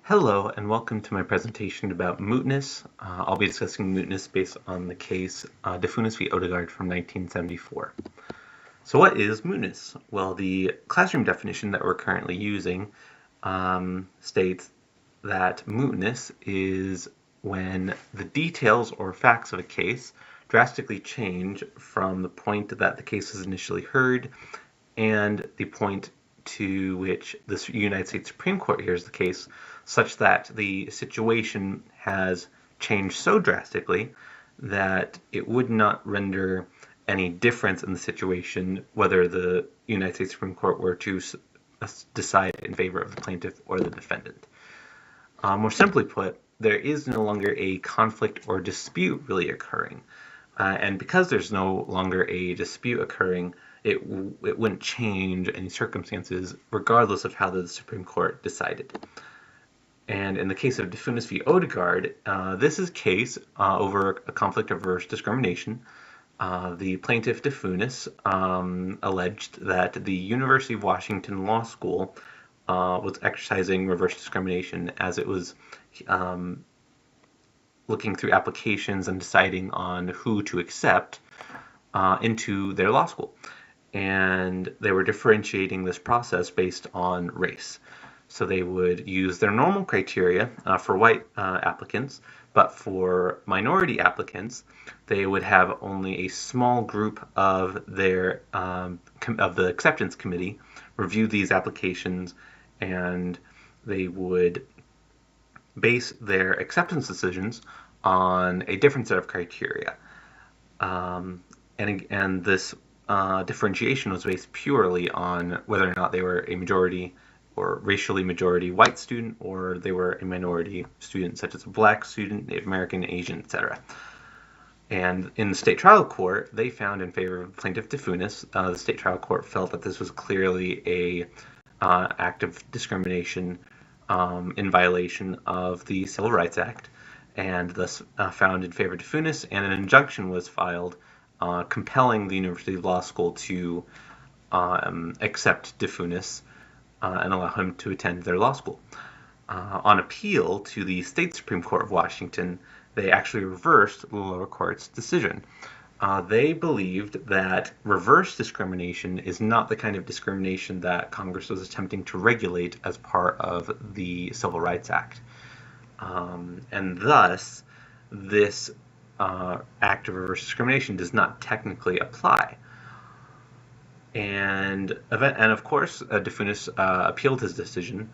Hello, and welcome to my presentation about mootness. I'll be discussing mootness based on the case DeFunis v. Odegaard from 1974. So what is mootness? Well, the classroom definition that we're currently using states that mootness is when the details or facts of a case drastically change from the point that the case was initially heard and the point to which the United States Supreme Court hears the case, such that the situation has changed so drastically that it would not render any difference in the situation whether the United States Supreme Court were to decide in favor of the plaintiff or the defendant. More simply put, there is no longer a conflict or dispute really occurring. And because there's no longer a dispute occurring, it wouldn't change any circumstances regardless of how the Supreme Court decided. And in the case of DeFunis v. Odegaard, this is a case over a conflict of reverse discrimination. The plaintiff DeFunis alleged that the University of Washington Law School was exercising reverse discrimination as it was looking through applications and deciding on who to accept into their law school. And they were differentiating this process based on race. So they would use their normal criteria for white applicants, but for minority applicants, they would have only a small group of their of the acceptance committee review these applications, and they would base their acceptance decisions on a different set of criteria. And this differentiation was based purely on whether or not they were a majority or racially majority white student, or they were a minority student, such as a black student, Native American, Asian, etc. And in the state trial court, they found in favor of plaintiff DeFunis. The state trial court felt that this was clearly a act of discrimination in violation of the Civil Rights Act, and thus found in favor of DeFunis, and an injunction was filed compelling the University Law School to accept DeFunis and allow him to attend their law school. On appeal to the State Supreme Court of Washington, they actually reversed the lower court's decision. They believed that reverse discrimination is not the kind of discrimination that Congress was attempting to regulate as part of the Civil Rights Act. And thus, this act of reverse discrimination does not technically apply. And of course, DeFunis appealed his decision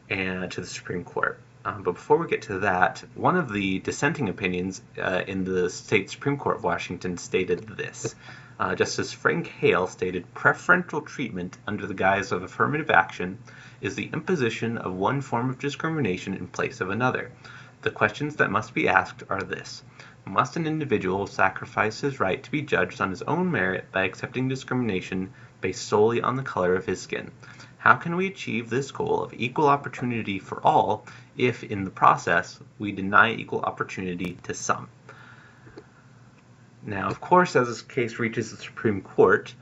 to the Supreme Court. But before we get to that, one of the dissenting opinions in the State Supreme Court of Washington stated this. Justice Frank Hale stated, "Preferential treatment under the guise of affirmative action is the imposition of one form of discrimination in place of another. The questions that must be asked are this. Must an individual sacrifice his right to be judged on his own merit by accepting discrimination based solely on the color of his skin? How can we achieve this goal of equal opportunity for all if, in the process, we deny equal opportunity to some?" Now, of course, as this case reaches the Supreme Court,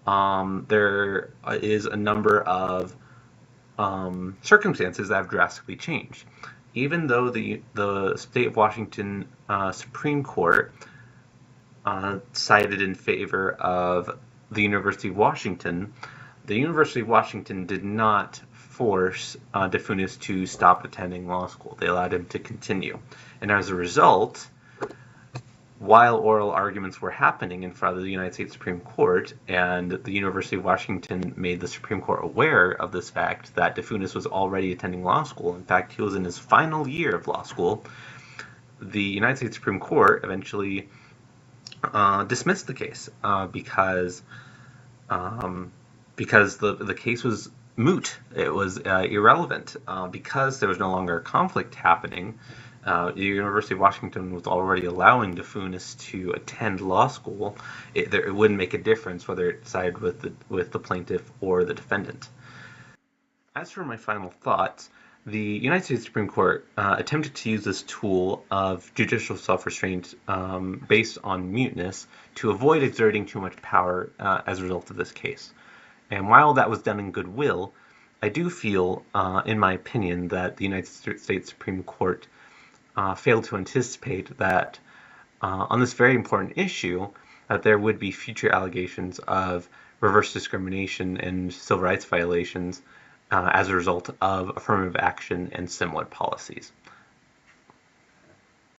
there is a number of circumstances that have drastically changed. Even though the State of Washington Supreme Court sided in favor of the University of Washington, the University of Washington did not force DeFunis to stop attending law school. They allowed him to continue. And as a result, while oral arguments were happening in front of the United States Supreme Court, and the University of Washington made the Supreme Court aware of this fact that DeFunis was already attending law school, in fact, he was in his final year of law school, the United States Supreme Court eventually dismissed the case because the case was moot. It was irrelevant because there was no longer a conflict happening. The University of Washington was already allowing DeFunis to attend law school. It wouldn't make a difference whether it sided with the plaintiff or the defendant. As for my final thoughts, the United States Supreme Court attempted to use this tool of judicial self-restraint based on mootness to avoid exerting too much power as a result of this case. And while that was done in goodwill, I do feel, in my opinion, that the United States Supreme Court failed to anticipate that on this very important issue, that there would be future allegations of reverse discrimination and civil rights violations as a result of affirmative action and similar policies.